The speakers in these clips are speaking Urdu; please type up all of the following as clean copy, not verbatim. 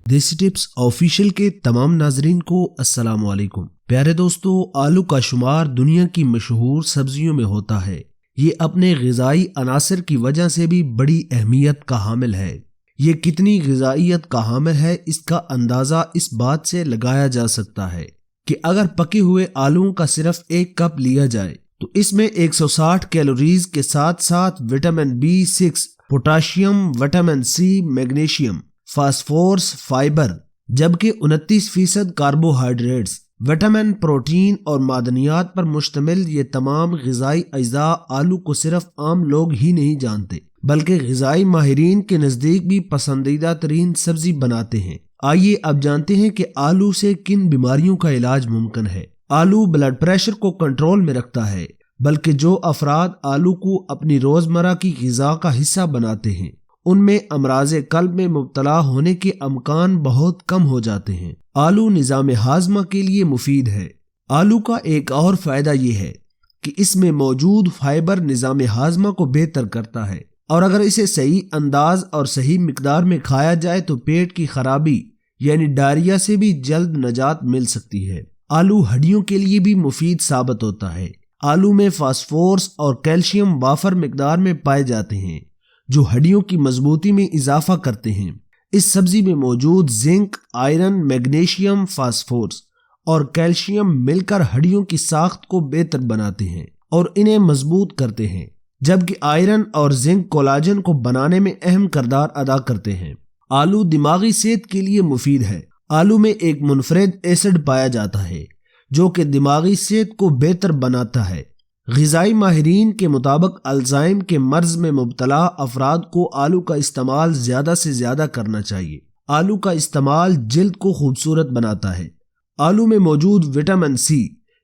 دیسی ٹپس آفیشیل کے تمام ناظرین کو السلام علیکم۔ پیارے دوستو، آلو کا شمار دنیا کی مشہور سبزیوں میں ہوتا ہے۔ یہ اپنے غذائی عناصر کی وجہ سے بھی بڑی اہمیت کا حامل ہے۔ یہ کتنی غذائیت کا حامل ہے اس کا اندازہ اس بات سے لگایا جا سکتا ہے کہ اگر پکے ہوئے آلووں کا صرف 1 کپ لیا جائے تو اس میں 160 کیلوریز کے ساتھ ساتھ vitamin B6، potassium, vitamin C، magnesium, phosphorus, fibre, جبکہ 29% کاربوہائیڈریٹس، وٹامن، پروٹین اور معدنیات پر مشتمل یہ تمام غذائی اجزاء آلو کو صرف عام لوگ ہی نہیں جانتے بلکہ غذائی ماہرین کے نزدیک بھی پسندیدہ ترین سبزی بناتے ہیں۔ آئیے اب جانتے ہیں کہ آلو سے کن بیماریوں کا علاج ممکن ہے۔ آلو بلڈ پریشر کو کنٹرول میں رکھتا ہے، بلکہ جو افراد آلو کو اپنی روزمرہ کی غذا کا حصہ بناتے ہیں ان میں امراض قلب میں مبتلا ہونے کے امکان بہت کم ہو جاتے ہیں۔ آلو نظام ہاضمہ کے لیے مفید ہے۔ آلو کا ایک اور فائدہ یہ ہے کہ اس میں موجود فائبر نظام ہاضمہ کو بہتر کرتا ہے، اور اگر اسے صحیح انداز اور صحیح مقدار میں کھایا جائے تو پیٹ کی خرابی یعنی ڈائریا سے بھی جلد نجات مل سکتی ہے۔ آلو ہڈیوں کے لیے بھی مفید ثابت ہوتا ہے۔ آلو میں فاسفورس اور کیلشیم وافر مقدار میں پائے جاتے ہیں جو ہڈیوں کی مضبوطی میں اضافہ کرتے ہیں۔ اس سبزی میں موجود زنک، آئرن، میگنیشیم، فاسفورس اور کیلشیم مل کر ہڈیوں کی ساخت کو بہتر بناتے ہیں اور انہیں مضبوط کرتے ہیں، جبکہ آئرن اور زنک کولاجن کو بنانے میں اہم کردار ادا کرتے ہیں۔ آلو دماغی صحت کے لیے مفید ہے۔ آلو میں ایک منفرد ایسڈ پایا جاتا ہے جو کہ دماغی صحت کو بہتر بناتا ہے۔ غذائی ماہرین کے مطابق الزائم کے مرض میں مبتلا افراد کو آلو کا استعمال زیادہ سے زیادہ کرنا چاہیے۔ آلو کا استعمال جلد کو خوبصورت بناتا ہے۔ آلو میں موجود وٹامن C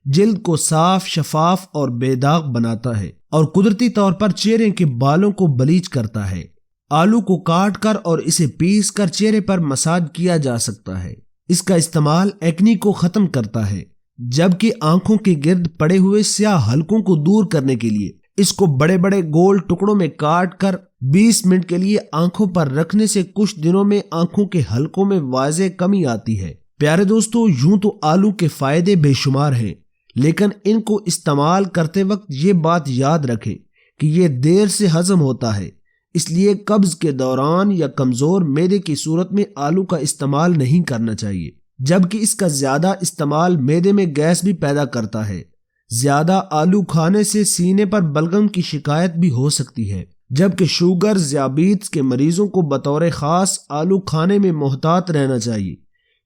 جلد کو صاف، شفاف اور بے داغ بناتا ہے اور قدرتی طور پر چہرے کے بالوں کو بلیچ کرتا ہے۔ آلو کو کاٹ کر اور اسے پیس کر چہرے پر مساج کیا جا سکتا ہے۔ اس کا استعمال ایکنی کو ختم کرتا ہے، جبکہ آنکھوں کے گرد پڑے ہوئے سیاہ حلقوں کو دور کرنے کے لیے اس کو بڑے بڑے گول ٹکڑوں میں کاٹ کر 20 منٹ کے لیے آنکھوں پر رکھنے سے کچھ دنوں میں آنکھوں کے حلقوں میں واضح کمی آتی ہے۔ پیارے دوستو، یوں تو آلو کے فائدے بے شمار ہیں، لیکن ان کو استعمال کرتے وقت یہ بات یاد رکھیں کہ یہ دیر سے ہضم ہوتا ہے، اس لیے قبض کے دوران یا کمزور معدے کی صورت میں آلو کا استعمال نہیں کرنا چاہیے، جبکہ اس کا زیادہ استعمال معدے میں گیس بھی پیدا کرتا ہے۔ زیادہ آلو کھانے سے سینے پر بلغم کی شکایت بھی ہو سکتی ہے، جبکہ شوگر، ذیابیطس کے مریضوں کو بطور خاص آلو کھانے میں محتاط رہنا چاہیے،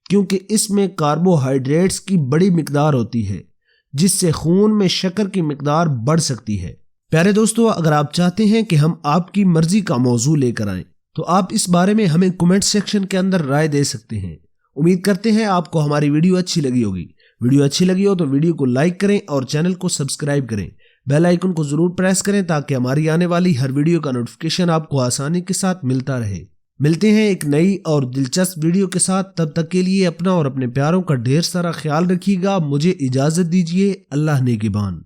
کیونکہ اس میں کاربوہائیڈریٹس کی بڑی مقدار ہوتی ہے جس سے خون میں شکر کی مقدار بڑھ سکتی ہے۔ پیارے دوستو، اگر آپ چاہتے ہیں کہ ہم آپ کی مرضی کا موضوع لے کر آئیں تو آپ اس بارے میں ہمیں کمنٹ سیکشن کے اندر رائے دے سکتے ہیں۔ امید کرتے ہیں آپ کو ہماری ویڈیو اچھی لگی ہوگی۔ ویڈیو اچھی لگی ہو تو ویڈیو کو لائک کریں اور چینل کو سبسکرائب کریں۔ بیل آئیکن کو ضرور پریس کریں تاکہ ہماری آنے والی ہر ویڈیو کا نوٹیفیکیشن آپ کو آسانی کے ساتھ ملتا رہے۔ ملتے ہیں ایک نئی اور دلچسپ ویڈیو کے ساتھ، تب تک کے لیے اپنا اور اپنے پیاروں کا ڈھیر سارا خیال رکھیے گا۔ مجھے اجازت دیجیے۔ اللہ نگہبان۔